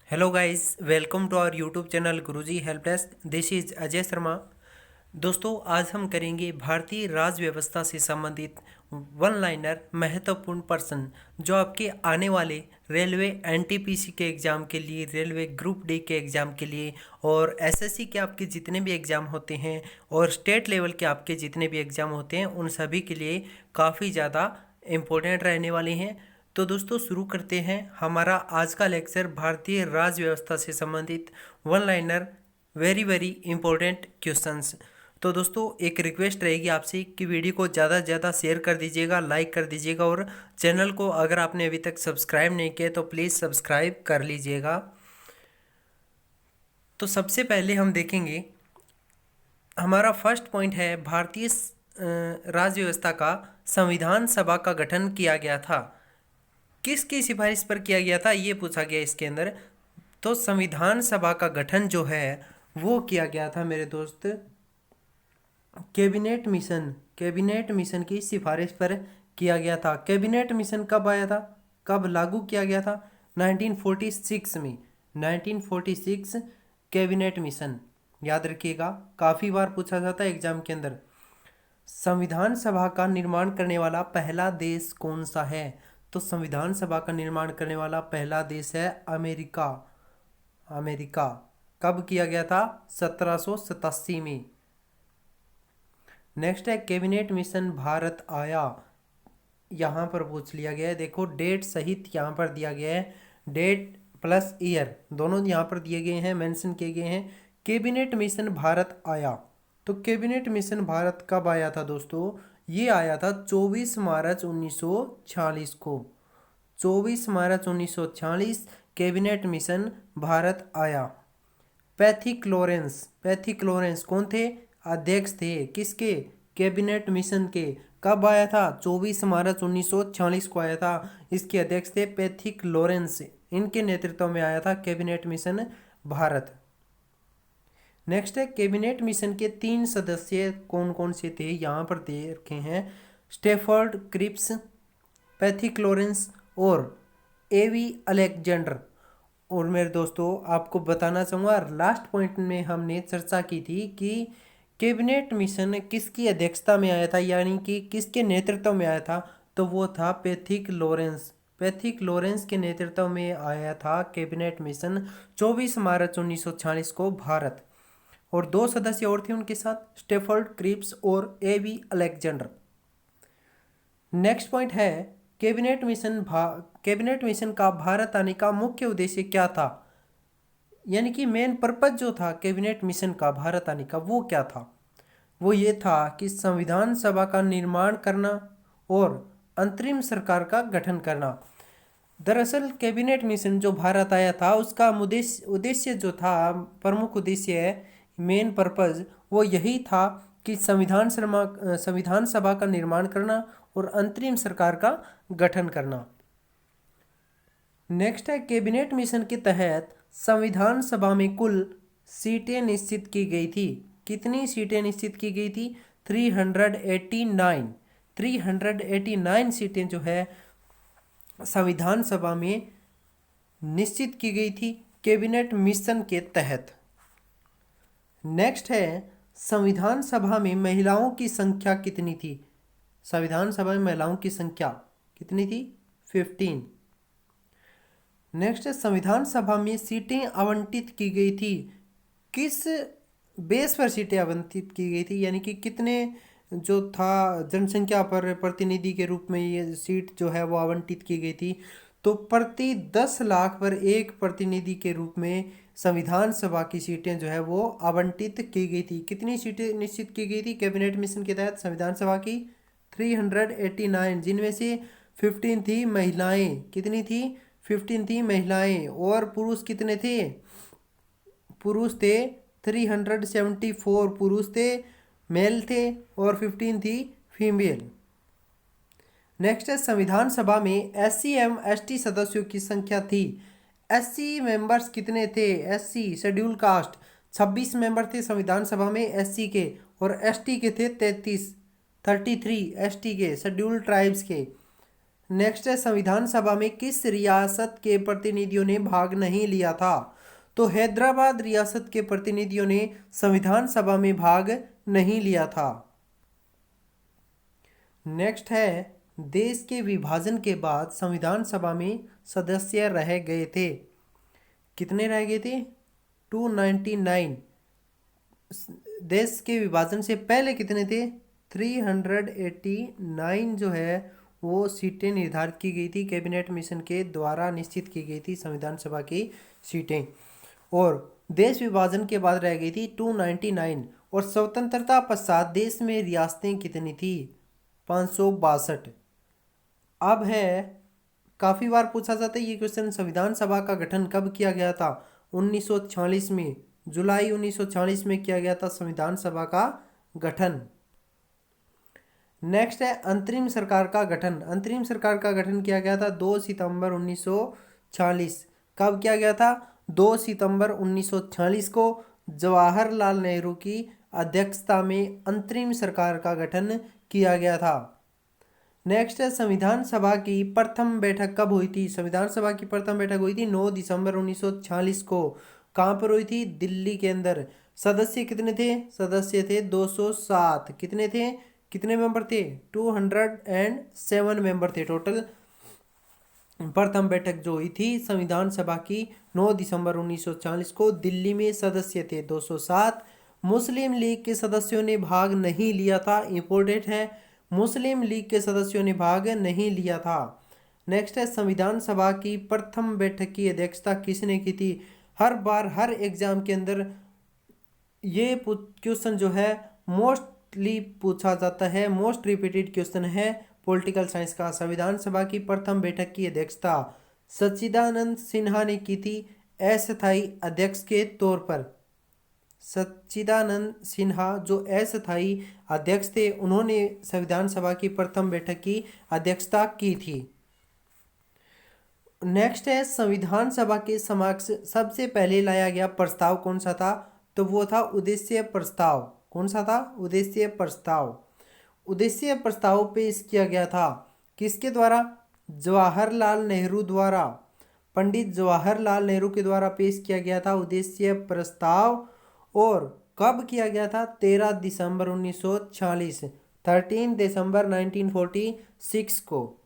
Hello guys, welcome to our YouTube channel Guruji help desk. This is Ajay Sharma. दोस्तों, आज हम करेंगे भारतीय राज्य व्यवस्था से संबंधित वन लाइनर महत्वपूर्ण प्रश्न जो आपके आने वाले रेलवे एनटीपीसी के एग्ज़ाम के लिए, रेलवे ग्रुप डी के एग्ज़ाम के लिए और एसएससी के आपके जितने भी एग्ज़ाम होते हैं और स्टेट लेवल के आपके जितने भी एग्ज़ाम होते हैं उन सभी के लिए काफ़ी ज़्यादा इम्पोर्टेंट रहने वाले हैं। तो दोस्तों, शुरू करते हैं हमारा आज का लेक्चर भारतीय राज्य व्यवस्था से संबंधित one liner very very important questions. तो दोस्तों, एक रिक्वेस्ट रहेगी आपसे कि वीडियो को ज़्यादा से ज़्यादा शेयर कर दीजिएगा, लाइक कर दीजिएगा और चैनल को अगर आपने अभी तक सब्सक्राइब नहीं किया तो प्लीज़ सब्सक्राइब कर लीजिएगा। तो सबसे पहले हम देखेंगे, हमारा फर्स्ट पॉइंट है भारतीय राज्य व्यवस्था का संविधान सभा का गठन किया गया था। किसकी सिफारिश पर किया गया था ये पूछा गया इसके अंदर। तो संविधान सभा का गठन जो है वो किया गया था मेरे दोस्त कैबिनेट मिशन की सिफारिश पर किया गया था। कैबिनेट मिशन कब आया था, कब लागू किया गया था? 1946 में। 1946 कैबिनेट मिशन, याद रखिएगा, काफ़ी बार पूछा जाता है एग्जाम के अंदर। संविधान सभा का निर्माण करने वाला पहला देश कौन सा है? तो संविधान सभा का निर्माण करने वाला पहला देश है अमेरिका। अमेरिका। कब किया गया था? 1787 में। नेक्स्ट है कैबिनेट मिशन भारत आया। यहाँ पर पूछ लिया गया है, देखो डेट सहित यहाँ पर दिया गया है, डेट प्लस ईयर दोनों यहाँ पर दिए गए हैं, मेंशन किए गए हैं। कैबिनेट मिशन भारत आया, तो कैबिनेट मिशन भारत कब आया था दोस्तों? ये आया था 24 मार्च 1946 को। 24 मार्च 1946 कैबिनेट मिशन भारत आया। पैथिक लॉरेंस कौन थे? अध्यक्ष थे किसके? कैबिनेट मिशन के। कब आया था? 24 मार्च 1946 को आया था। इसके अध्यक्ष थे पैथिक लॉरेंस, इनके नेतृत्व में आया था कैबिनेट मिशन भारत। नेक्स्ट है कैबिनेट मिशन के 3 सदस्य कौन कौन से थे, यहाँ पर दे रखे हैं। स्टेफर्ड क्रिप्स, पैथिक लॉरेंस और एवी अलेक्जेंडर। और मेरे दोस्तों, आपको बताना चाहूँगा, लास्ट पॉइंट में हमने चर्चा की थी कि कैबिनेट मिशन किसकी अध्यक्षता में आया था, यानी कि किसके नेतृत्व में आया था? तो वो था पैथिक लॉरेंस। पैथिक लॉरेंस के नेतृत्व में आया था कैबिनेट मिशन 24 मार्च 1946 को भारत। और 2 सदस्य और थे उनके साथ, स्टेफर्ड क्रिप्स और एवी अलेक्जेंडर। नेक्स्ट पॉइंट है कैबिनेट मिशन का भारत आने का मुख्य उद्देश्य क्या था, यानी कि मेन पर्पज जो था कैबिनेट मिशन का भारत आने का वो क्या था? वो ये था कि संविधान सभा का निर्माण करना और अंतरिम सरकार का गठन करना। दरअसल कैबिनेट मिशन जो भारत आया था उसका उद्देश्य जो था, प्रमुख उद्देश्य है, मेन पर्पज वो यही था कि संविधान सभा का निर्माण करना और अंतरिम सरकार का गठन करना। नेक्स्ट है कैबिनेट मिशन के तहत संविधान सभा में कुल सीटें निश्चित की गई थी। कितनी सीटें निश्चित की गई थी? 389। 389 सीटें जो है संविधान सभा में निश्चित की गई थी कैबिनेट मिशन के तहत। नेक्स्ट है संविधान सभा में महिलाओं की संख्या कितनी थी? संविधान सभा में महिलाओं की संख्या कितनी थी? 15। नेक्स्ट है संविधान सभा में सीटें आवंटित की गई थी, किस बेस पर सीटें आवंटित की गई थी, यानी कि कितने जो था जनसंख्या पर प्रतिनिधि के रूप में ये सीट जो है वो आवंटित की गई थी? तो प्रति 10 लाख पर एक प्रतिनिधि के रूप में संविधान सभा की सीटें जो है वो आवंटित की गई थी। कितनी सीटें निश्चित की गई थी कैबिनेट मिशन के तहत संविधान सभा की? 389, जिनमें से 15 थी महिलाएं। कितनी थी? 15 थी महिलाएं। और पुरुष कितने थे? पुरुष थे 374 पुरुष थे, मेल थे, और 15 थी फीमेल। नेक्स्ट है संविधान सभा में एससी एवं एसटी सदस्यों की संख्या थी। एससी मेंबर्स कितने थे? एससी शेड्यूल कास्ट 26 मेंबर थे संविधान सभा में एससी के, और एसटी के थे 33 एसटी के शेड्यूल ट्राइब्स के। नेक्स्ट है संविधान सभा में किस रियासत के प्रतिनिधियों ने भाग नहीं लिया था? तो हैदराबाद रियासत के प्रतिनिधियों ने संविधान सभा में भाग नहीं लिया था। नेक्स्ट है देश के विभाजन के बाद संविधान सभा में सदस्य रह गए थे, कितने रह गए थे? 299। देश के विभाजन से पहले कितने थे? 389 जो है वो सीटें निर्धारित की गई थी, कैबिनेट मिशन के द्वारा निश्चित की गई थी संविधान सभा की सीटें। और देश विभाजन के बाद रह गई थी 299। और स्वतंत्रता पश्चात देश में रियासतें कितनी थी? 562। अब है, काफ़ी बार पूछा जाता है ये क्वेश्चन, संविधान सभा का गठन कब किया गया था? 1946 में, जुलाई 1946 में किया गया था संविधान सभा का गठन। नेक्स्ट है अंतरिम सरकार का गठन। अंतरिम सरकार का गठन किया गया था 2 सितंबर 1946। कब किया गया था? 2 सितंबर 1946 को जवाहरलाल नेहरू की अध्यक्षता में अंतरिम सरकार का गठन किया गया था। नेक्स्ट है संविधान सभा की प्रथम बैठक कब हुई थी? संविधान सभा की प्रथम बैठक हुई थी 9 दिसंबर 1946 को। कहाँ पर हुई थी? दिल्ली के अंदर। सदस्य कितने थे? सदस्य थे 207। कितने थे? कितने मेंबर थे? 207 मेंबर थे टोटल। प्रथम बैठक जो हुई थी संविधान सभा की 9 दिसंबर 1940 को, दिल्ली में सदस्य थे 207। मुस्लिम लीग के सदस्यों ने भाग नहीं लिया था, इंपॉर्टेंट है, मुस्लिम लीग के सदस्यों ने भाग नहीं लिया था। नेक्स्ट है संविधान सभा की प्रथम बैठक की अध्यक्षता किसने की थी? हर बार हर एग्जाम के अंदर ये क्वेश्चन जो है मोस्टली पूछा जाता है, मोस्ट रिपीटेड क्वेश्चन है पॉलिटिकल साइंस का। संविधान सभा की प्रथम बैठक की अध्यक्षता सच्चिदानंद सिन्हा ने की थी अस्थायी अध्यक्ष के तौर पर। सच्चिदानंद सिन्हा जो अस्थायी अध्यक्ष थे, उन्होंने संविधान सभा की प्रथम बैठक की अध्यक्षता की थी। नेक्स्ट है संविधान सभा के समक्ष सबसे पहले लाया गया प्रस्ताव कौन सा था? तो वो था उद्देश्य प्रस्ताव। कौन सा था? उद्देश्य प्रस्ताव। उद्देश्य प्रस्ताव पेश किया गया था किसके द्वारा? जवाहरलाल नेहरू द्वारा। पंडित जवाहरलाल नेहरू के द्वारा पेश किया गया था उद्देश्य प्रस्ताव। और कब किया गया था? 13 दिसंबर 1946, 13 दिसंबर 1946 को।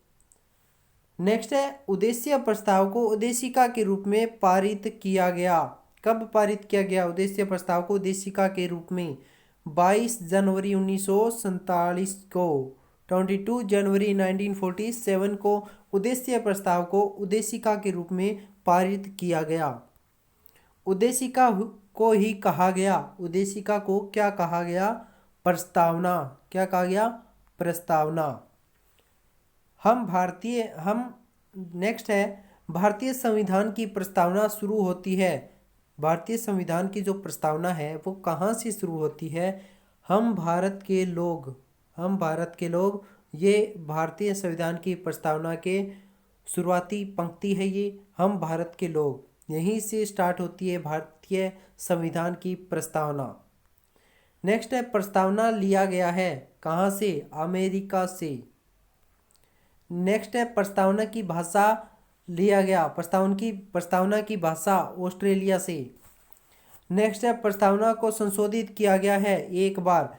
नेक्स्ट है उद्देश्य प्रस्ताव को उद्देशिका के रूप में पारित किया गया। कब पारित किया गया उद्देश्य प्रस्ताव को उद्देशिका के रूप में? 22 जनवरी 1947 को। 22 जनवरी 1947 को उद्देश्य प्रस्ताव को उद्देशिका के रूप में पारित किया गया। उद्देशिका को ही कहा गया, उद्देशिका को क्या कहा गया? प्रस्तावना। क्या कहा गया? प्रस्तावना। नेक्स्ट है भारतीय संविधान की प्रस्तावना शुरू होती है। भारतीय संविधान की जो प्रस्तावना है वो कहाँ से शुरू होती है? हम भारत के लोग, ये भारतीय संविधान की प्रस्तावना के शुरुआती पंक्ति है ये, हम भारत के लोग, यहीं से स्टार्ट होती है भारतीय संविधान की प्रस्तावना। नेक्स्ट है प्रस्तावना लिया गया है कहाँ से? अमेरिका से। नेक्स्ट है प्रस्तावना की भाषा लिया गया, प्रस्तावना की भाषा ऑस्ट्रेलिया से। नेक्स्ट है प्रस्तावना को संशोधित किया गया है एक बार।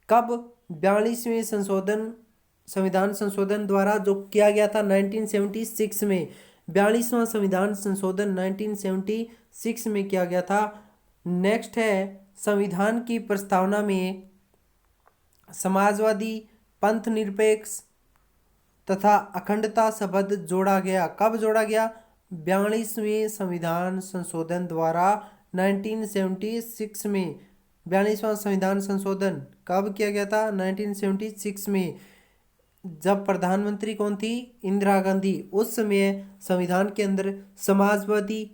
कब? 42वें संविधान संशोधन द्वारा जो किया गया था 1976 में। 42वां संविधान संशोधन 1976 में किया गया था। नेक्स्ट है संविधान की प्रस्तावना में समाजवादी, पंथ निरपेक्ष तथा अखंडता शब्द जोड़ा गया। कब जोड़ा गया? 42वें संविधान संशोधन द्वारा 1976 में। 42वां संविधान संशोधन कब किया गया था? 1976 में। जब प्रधानमंत्री कौन थी? इंदिरा गांधी। उस समय संविधान के अंदर समाजवादी,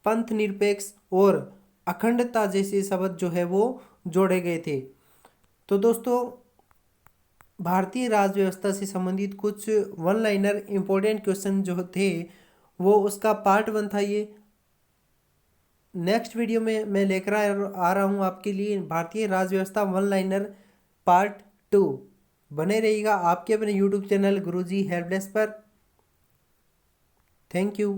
पंथ निरपेक्ष और अखंडता जैसे शब्द जो है वो जोड़े गए थे। तो दोस्तों भारतीय राज्य व्यवस्था से संबंधित कुछ वन लाइनर इम्पोर्टेंट क्वेश्चन जो थे वो उसका पार्ट 1 था ये। नेक्स्ट वीडियो में मैं लेकर आ रहा हूँ आपके लिए भारतीय राज्य व्यवस्था वन लाइनर पार्ट 2। बने रहिएगा आपके अपने YouTube channel Guruji help desk पर। Thank you.